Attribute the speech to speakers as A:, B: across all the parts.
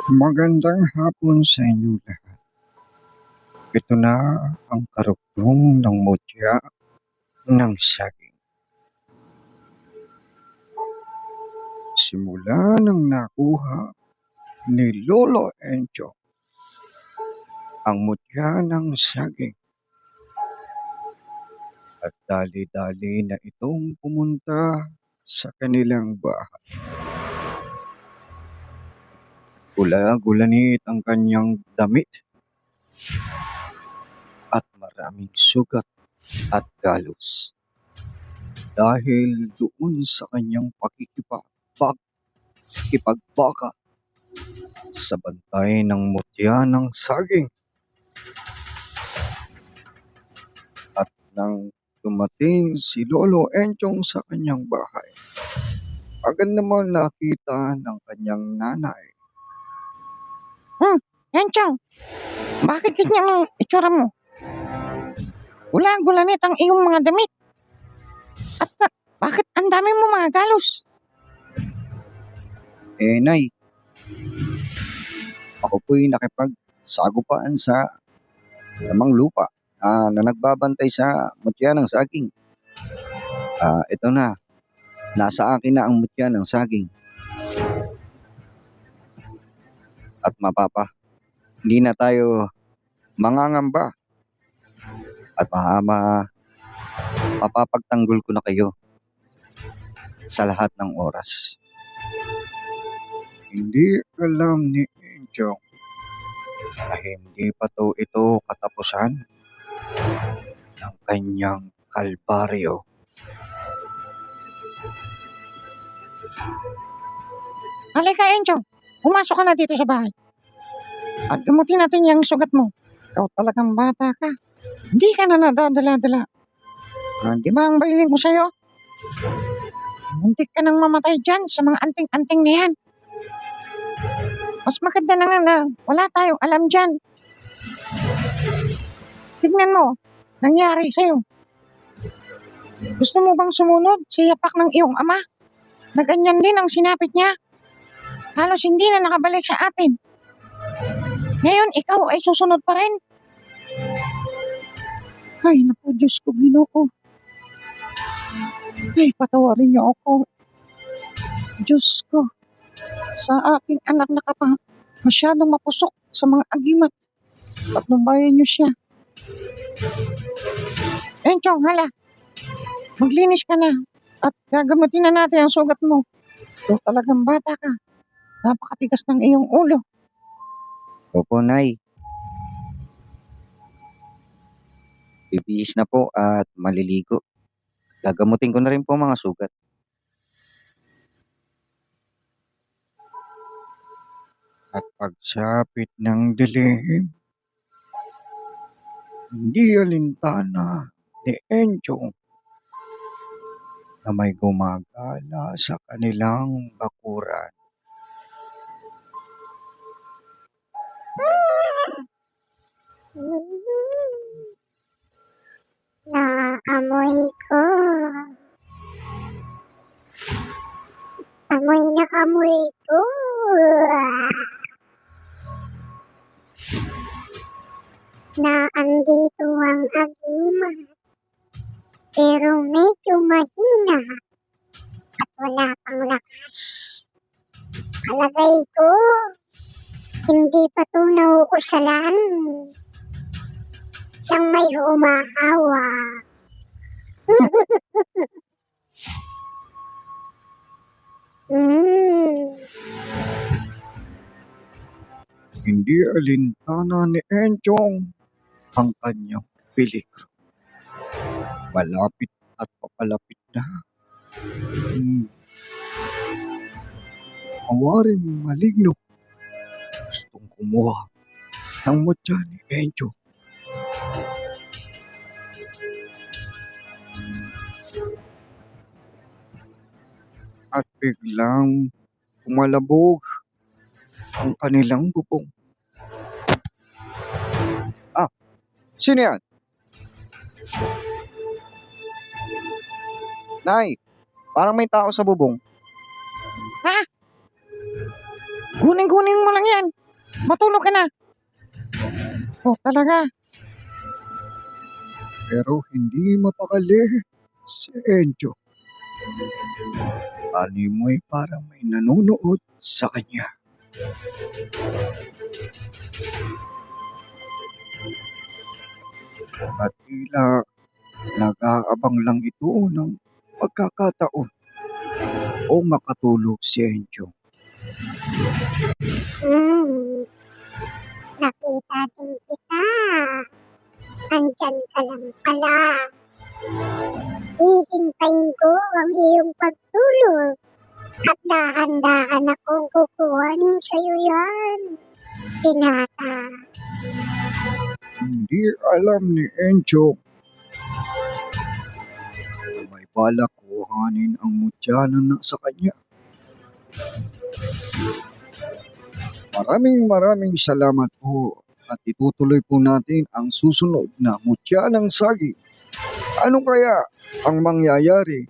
A: Magandang hapon sa inyo lahat. Ito na ang karugtong ng mutya ng saging. Simula nang nakuha ni Lolo Encho ang mutya ng saging at dali-dali na itong pumunta sa kanilang bahay. Gula-gulanit ang kanyang damit at maraming sugat at galos dahil doon sa kanyang pakikipagbaka sa bantay ng mutya ng saging. At nang dumating si Lolo Enchong sa kanyang bahay, agad naman nakita ng kanyang nanay.
B: Enchong, bakit ganyan ang itsura mo? Gula-gulanit ang iyong mga damit. At bakit ang dami mo mga galos?
A: Nay, ako po'y nakipagsagupaan sa lamang lupa na nagbabantay sa mutya ng saging. Ito na, nasa akin na ang mutya ng saging. At hindi na tayo mangangamba at mapapagtanggol ko na kayo sa lahat ng oras. Hindi alam ni Enchong na hindi pa ito katapusan ng kanyang kalbaryo.
B: Halika, Enchong. Pumasok ka na dito sa bahay. At gamutin natin yung sugat mo. Ikaw talagang bata ka. Hindi ka na nadadala-dala. Di ba ang bailin ko sa'yo? Muntik ka nang mamatay dyan sa mga anting-anting na yan. Mas maganda na nga na wala tayong alam dyan. Tignan mo, nangyari sa'yo. Gusto mo bang sumunod sa yapak ng iyong ama? Na ganyan din ang sinapit niya. Halos hindi na nakabalik sa atin. Ngayon, ikaw ay susunod pa rin. Ay, naku, Diyos ko, Ginoo. Ay, patawarin niyo ako. Diyos ko, sa aking anak na masyadong mapusok sa mga agimat. Patnubayan niyo siya. Enchong, hala. Maglinis ka na. At gagamitin na natin ang sugat mo. Ito talagang bata ka. Napakatigas ng iyong ulo.
A: Opo, Nay. Bibihis na po at maliligo. Gagamutin ko na rin po mga sugat. At pagsapit ng dilim, hindi alintana ni Enchong na may gumagala sa kanilang bakuran.
C: Naamoy ko. Amoy na amoy ko. Na andito ang agimat. Pero medyo mahina at wala pang lakas. Palagay ko, hindi pa ito nauusalan ng may humahawa.
A: Hindi alintana ni Enchong ang kanyang peligro. Malapit at papalapit na. Mawaring maligno. Gustong kumuha ng mutya ni Enchong. At biglang pumalabog ang kanilang bubong. Sino yan? Nay, parang may tao sa bubong.
B: Ha? Kunin mo lang yan. Matulog ka na. Talaga.
A: Pero hindi mapakali si Encho. Animoy parang may nanonood sa kanya. At tila nag-aabang lang ito ng pagkakataon o makatulog si Encho.
C: Nakita din kita. Andyan ka lang pala. Hihintayin ko ang iyong pagtulog. At dahan-dahan akong kukuhanin sa'yo yan. Pinata.
A: Hindi alam ni Encho na may balak kuhanin ang mutya na nasa kanya. Maraming salamat po at itutuloy po natin ang susunod na mutya ng saging. Ano kaya ang mangyayari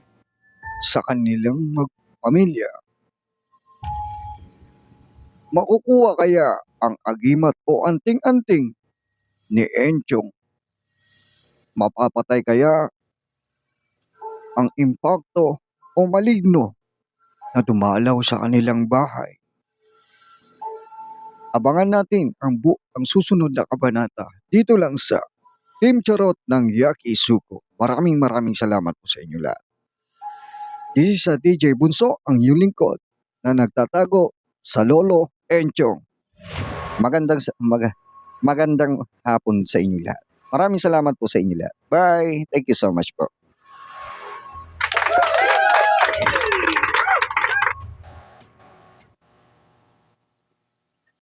A: sa kanilang magpamilya? Makukuha kaya ang agimat o anting-anting ni Enchong? Mapapatay kaya ang impakto o maligno na dumalaw sa kanilang bahay? Abangan natin ang susunod na kabanata dito lang sa Team Charot ng Yakisuko. Maraming salamat po sa inyo lahat. This is a DJ Bunso, ang iyong lingkod na nagtatago sa Lolo Enchong. Magandang hapon sa inyo lahat. Maraming salamat po sa inyo lahat. Bye! Thank you so much po.